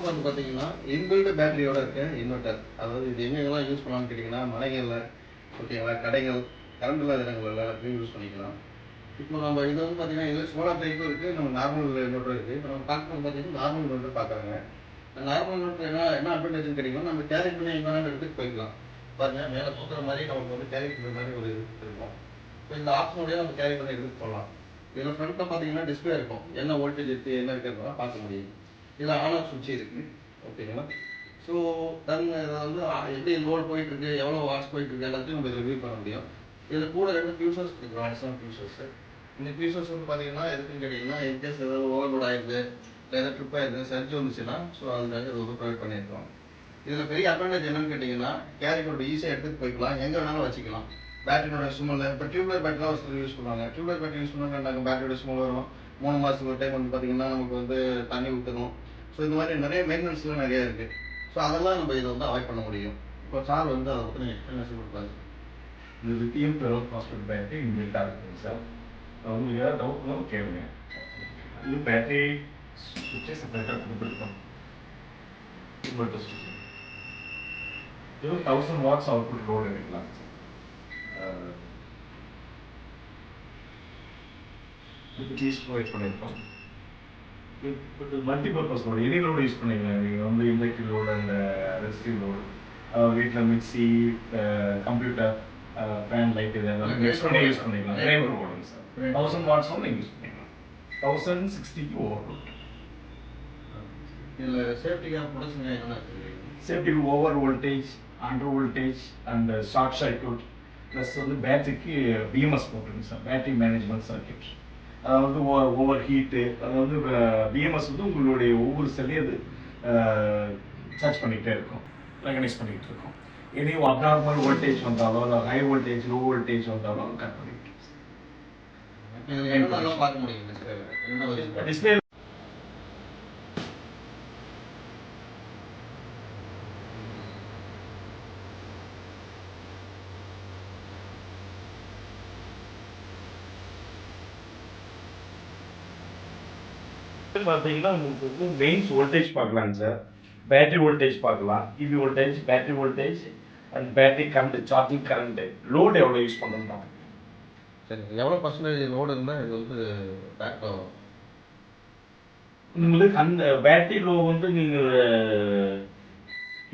வந்து பார்த்தீங்கன்னா இன்பில்ட் பேட்டரியோட இருக்க இன்வெர்ட்டர். அதாவது இது எங்கெங்கெல்லாம் யூஸ் பண்ணலாம்னு கேட்டிங்கன்னா மலைகளில், ஓகேங்களா, கடைகள், கரண்ட் இல்லாத இடங்கள் எல்லாத்தையும் யூஸ் பண்ணிக்கலாம். இப்போ நம்ம இது வந்து பார்த்தீங்கன்னா இது சோலார் டைப்பும் இருக்குது, நம்ம நார்மல் இன்வெர்ட்டர் இருக்குது. இப்போ நம்ம பார்க்குறது பார்த்தீங்கன்னா நார்மல் இன்வெர்ட்டர் பார்க்குறாங்க. நார்மல் இன்வெர்ட்டர் என்ன அட்வான்டேஜ்னு கேட்டிங்கன்னா நம்ம கேரி பண்ணி எங்கே இடத்துக்கு போய்க்கலாம். பாருங்கள், மேலே தூக்குற மாதிரி நமக்கு வந்து கேரி பண்ணுற மாதிரி ஒரு இது இருக்கும். இப்போ இந்த ஆப்ஷனோடய நம்ம கேரி பண்ணி எடுத்துகிட்டு போகலாம். இதில் ஃப்ரண்ட்டில் பார்த்தீங்கன்னா டிஸ்பிளே இருக்கும், என்ன வோல்டேஜ் இருக்குது என்ன இருக்கிறதா பார்க்க முடியும். இதில் ஆன் ஆஃப் சுவிட்ச் இருக்குது, ஓகேங்களா. ஸோ தென் இதை வந்து எப்படி லோடு போயிட்டுருக்கு, எவ்வளோ வாட்ஸ் போயிட்டுருக்கு எல்லாத்தையும் நம்ம இதில் ரிவ்யூ பண்ண முடியும். இதில் கூட 2 ஃபியூச்சர்ஸ் இருக்குது, அடிஷனல் ஃபியூச்சர்ஸ். இந்த ஃபியூச்சர்ஸ் வந்து பார்த்தீங்கன்னா எதுக்குன்னு கேட்டிங்கன்னா இன்கேஸ் ஏதாவது ஓவர்லோட் ஆகிடுது, இல்லை ஏதாவது ட்ரிப் ஆகிடுது, சர்ஜ் வந்துச்சுன்னா ஸோ அதுக்காக இது வந்து ப்ரொவைட் பண்ணியிருக்கோம். இதில் பெரிய அட்வான்டேஜ் என்னன்னு கேட்டிங்கன்னா கேரி பண்ணி ஈஸியாக எடுத்துகிட்டு போய்க்கலாம், எங்கே வேணாலும் வச்சுக்கலாம். பேட்டரியோட சும்மல் இப்போ டியூப்லைட் பேட்டரிலாம் ஒரு யூஸ் பண்ணுவாங்க. டியூப்லைட் பேட்டரி யூஸ் பண்ணாங்க பேட்டரியோட சும்மல் வரும். 3 மாதத்துக்கு ஒரு டைம் வந்து பார்த்தீங்கன்னா நமக்கு வந்து தண்ணி ஊற்றணும். ஸோ இந்த மாதிரி நிறைய மெயின்டெனன்ஸ்லாம் நிறையா இருக்குது. ஸோ அதெல்லாம் நம்ம இதை வந்து அவாய்ட் பண்ண முடியும். இப்போ சார் வந்து அதை பற்றி எக்ஸ்பிளனேஷன் கொடுப்பாரு. இந்த லித்தியம் பெரோபாஸ்பேட் பேட்டரி இன்பில்ட்டாக இருக்குங்க சார். உங்களுக்கு ஏதாவது டவுட்னாலும் கேளுங்க. இது பேட்டரி சுவிட்சே செப்பரேட்டாக கொடுத்துருக்கோம். இன்வெர்டர் சுவிட்ச் இது 1000 வாட்ஸ் அவுட்புட் லோடு எடுக்கலாம் சார். கீஸ் ப்ரொவைட் பண்ணியிருக்கோம். But multipurpose load any load use பண்ணிக்கலாம். நீங்கள் வந்து inductive load and resistive load, வீட்டில் மிக்சி, கம்ப்யூட்டர், ஃபேன், லைட் இது எல்லாம் யூஸ் பண்ணிக்கலாம். ரேஞ்ச் போடுங்க சார். 1000 வாட்ஸ் வந்து நீங்கள் யூஸ் பண்ணிக்கலாம். 1060க்கு ஓவர். இதில் சேஃப்டிக்காக ப்ரொடக்ஷன் என்ன சேஃப்டிக்கு over voltage, under voltage and short circuit plus வந்து பேட்டரிக்கு பிஎம்எஸ் போட்டுருங்க சார், பேட்டரி மேனேஜ்மெண்ட் சர்க்யூட். அதாவது ஓவர் ஹீட்டு, அதாவது பிஎம்எஸ் வந்து உங்களுடைய ஒவ்வொரு செல்லையும் அது சார்ஜ் பண்ணிக்கிட்டே இருக்கும், ரெகனைஸ் பண்ணிக்கிட்டு இருக்கும். எனி அப்நார்மல் வோல்டேஜ் வந்தாலும் இல்லை ஹை வோல்டேஜ் லோ வோல்டேஜ் வந்தாலும் கட் பண்ணிக்கிட்டு பார்க்க முடியும். டிஸ்பிளே பார்த்தீங்கன்னா உங்களுக்கு வந்து மெயின்ஸ் வோல்டேஜ் பார்க்கலாங்க சார், பேட்டரி வோல்டேஜ் பார்க்கலாம், EB voltage, battery voltage and battery current, charging current, load எவ்வளோ யூஸ் பண்ணுறோம். சரி, எவ்வளோ பர்சன்டேஜ் லோடு இருந்தால் இது வந்து பேக் உங்களுக்கு அந்த பேட்டரி லோ வந்து நீங்கள்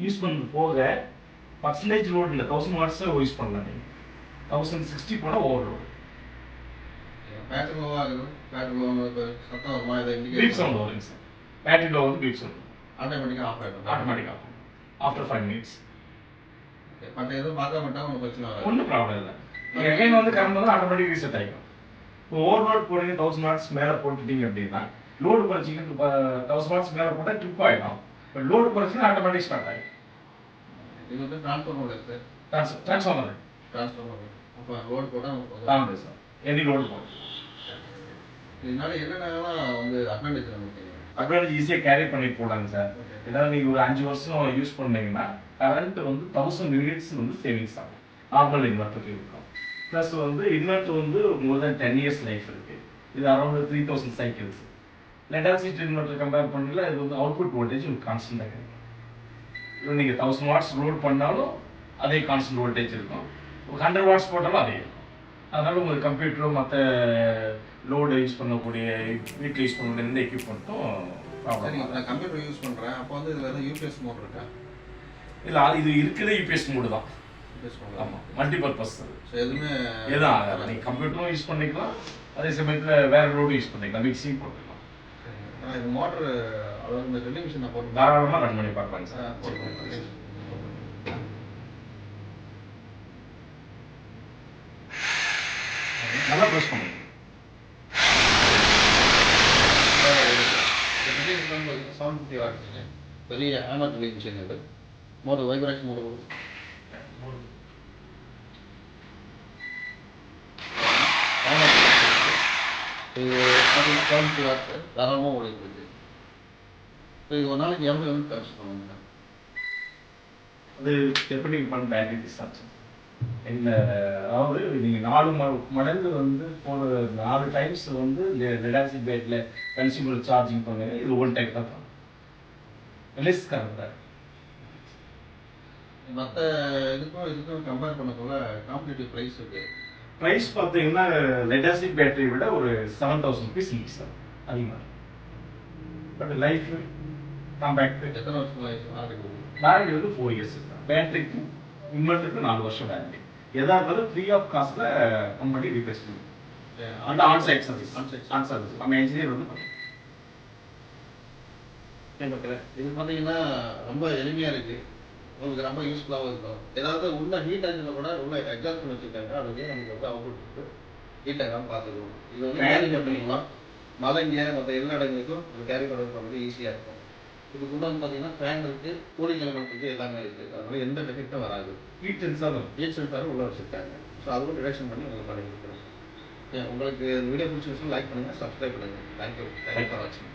யூஸ் பண்ணது போக பர்சன்டேஜ் லோடு இல்லை, 1000 வாட்ஸ் யூஸ் பண்ணலாம். நீங்கள் 1060 போனால் ஓவர் லோடு. பேட்டரி லோவாக இருக்குது, பேட்டரி லோ இப்போ சத்தம் வருமா, இதை பீப் சவுண்ட் வருங்க சார். பேட்டரி லோ வந்து பீப் சவுண்ட் ஆட்டோமேட்டிக்காக ஆஃப் ஆகிடும். ஆட்டோமேட்டிக்காக ஆகும் ஆஃப்டர் 5 மினிட்ஸ். மற்ற எதுவும் பார்க்க மாட்டால் ஒன்றும் பிரச்சனை வராது, ஒன்றும் ப்ராப்ளம் இல்லை. நீங்கள் எகைன் வந்து கரண்ட் வந்து ஆட்டோமேட்டிக் ரீசெட் ஆகிடும். இப்போ ஓவர் லோட் போடுறீங்க 1000 வாட்ஸ் மேலே போட்டுட்டீங்க அப்படின்னா லோடு குறைச்சிங்க 1000 வாட்ஸ் மேலே போட்டால் ட்ரிப் ஆகிடும். இப்போ லோடு குறைச்சிங்கன்னா ஆட்டோமேட்டிக் ஸ்டார்ட் ஆகிடும். இது வந்து ட்ரான்ஸ்ஃபார்மர் இருக்குது, ட்ரான்ஸ்ஃபார்மர் அப்போ லோடு போட்டால் ஆமாம் சார், எனி லோடு போடும். இதனால என்னென்னலாம் வந்து அட்வான்டேஜ் நமக்கு அட்வான்டேஜ் ஈஸியாக கேரி பண்ணிட்டு போடாங்க சார். ஏதாவது நீங்கள் ஒரு 5 வருஷம் யூஸ் பண்ணீங்கன்னா கரண்ட் வந்து 1000 யூனிட்ஸ் வந்து சேவிங்ஸ் ஆகும் நார்மல் இன்வெர்ட்டருக்கு இருக்கும். ப்ளஸ் வந்து இன்வெர்ட்டர் வந்து மோர் தென் 10 இயர்ஸ் லைஃப் இருக்குது. இது around 3000 cycles. Lead acid inverter compare பண்ணல இது வந்து அவுட்புட் வோல்டேஜ் உங்களுக்கு கான்ஸ்டன்டாக கிடைக்கும். இப்போ நீங்கள் 1000 வாட்ஸ் லோட் பண்ணாலும் அதே கான்ஸ்டன்ட் வோல்டேஜ் இருக்கும், 100 வாட்ஸ் போட்டாலும் அதே இருக்கும். அதனால் உங்களுக்கு கம்ப்யூட்டரோ மற்ற லோடு யூஸ் பண்ணக்கூடிய வீட்டில் யூஸ் பண்ணக்கூடிய எந்த எக்யூப்மெண்ட்டும் சரி. நான் கம்ப்யூட்டர் யூஸ் பண்ணுறேன், அப்போ வந்து இதில் எதாவது யூபிஎஸ் மோட் இருக்கா? இல்லை, அது இது இருக்கிறதே யூபிஎஸ் மோடு தான். UPS mode. ஆமாம், மல்டிபர்பஸ். ஸோ எதுவுமே எதுவும் ஆகாது. நீங்கள் கம்ப்யூட்டரும் யூஸ் பண்ணிக்கலாம், அதே சமயத்தில் வேறு லோடு யூஸ் பண்ணிக்கலாம், மிக்சிங் போட்டுக்கலாம். இது மோட்ரு, அதாவது இந்த ட்ரில்லிங் மிஷின் நான் போட்டு தாராளமாக ரன் பண்ணி பார்க்கலாங்க சார். நல்லா ப்ரெஸ் பண்ணுங்க. சவுண்ட் 50 வாட்ஸ் பெரிய ஹேமர் ட்ரில்லிங் மிஷின். இது மோட்டர் வைப்ரேஷன் மோடு இது 70 வாட்ஸ் தாராளமாக ஓடிட்டு. இப்போ இது ஒரு நாளைக்கு எவ்வளோ யூனிட் கன்ஸ்ட் பண்ணுவாங்க? அது எப்படி பண்ண பேட்டரி டிஸ்சார்ஜ் என்ன, அதாவது நீங்கள் 4 மடங்கு வந்து போன 4 டைம்ஸ் வந்து லெட் ஆசிட் பேட்டரியில் கன்சியூமர் சார்ஜிங் பண்ணுங்க. இது 1 டைம் தான் பண்ணும். Less current. மற்ற இதுக்கும் கம்பேர் பண்ணக்குள்ள காம்படிட்டிவ் ப்ரைஸ் இருக்கு. ப்ரைஸ் பார்த்தீங்கன்னா லெட் ஆசிட் பேட்டரி விட ஒரு 7000 ருபீஸ் இன்க்ரீஸ் ஆகும் அதிகமாக. But life compact. எத்தனை வருஷம் லைஃப்? வாரண்டி வந்து 4 இயர்ஸ் இருக்கும். பேட்டரிக்கு இன்வெர்ட்டருக்கு 4 வருஷம் வாரண்டி. எதா இருந்தாலும் ஃப்ரீ ஆஃப் காஸ்ட்ல கம்பெனி ரீப்ளேஸ் பண்ணும். அந்த ஆன்சைட் சர்வீஸ். ஆன் சர்வீஸ் நம்ம இன்ஜினியர் வந்து பண்ணுவோம். இது பார்த்தீங்கன்னா ரொம்ப எளிமையாக இருக்கு, உங்களுக்கு ரொம்ப யூஸ்ஃபுல்லாகவும் இருக்கும். ஏதாவது உள்ள ஹீட் ஆச்சுன்னா கூட உள்ள எக்ஸாஸ்ட் பண்ணி வச்சுருக்காங்க, அது வந்து நமக்கு வந்து அவுட்புட் கொடுத்து ஹீட் ஆகாமல் பார்த்துக்கணும். இது வந்து கேரி பண்ணிக்கலாம், மலைங்க மற்ற எல்லா இடங்களுக்கும் ஒரு கேரி பண்ணுறது ஈஸியாக இருக்கும். இதுக்கு வந்து பார்த்தீங்கன்னா ஃபேன் இருக்குது, கூலிங் எலமெண்ட் இருக்குது, எல்லாமே இருக்குது. அதனால எந்த டிஃபெக்டும் வராது. ஹீட் சென்சாரும் உள்ள வச்சுருக்காங்க. ஸோ அதுவும் ரிடக்ஷன் பண்ணி உங்களுக்கு பண்ணி கொடுக்குறோம். உங்களுக்கு வீடியோ பிடிச்சிருச்சுன்னா லைக் பண்ணுங்கள், சப்ஸ்கிரைப் பண்ணுங்கள். தேங்க்யூ ஃபார் வாட்சிங்.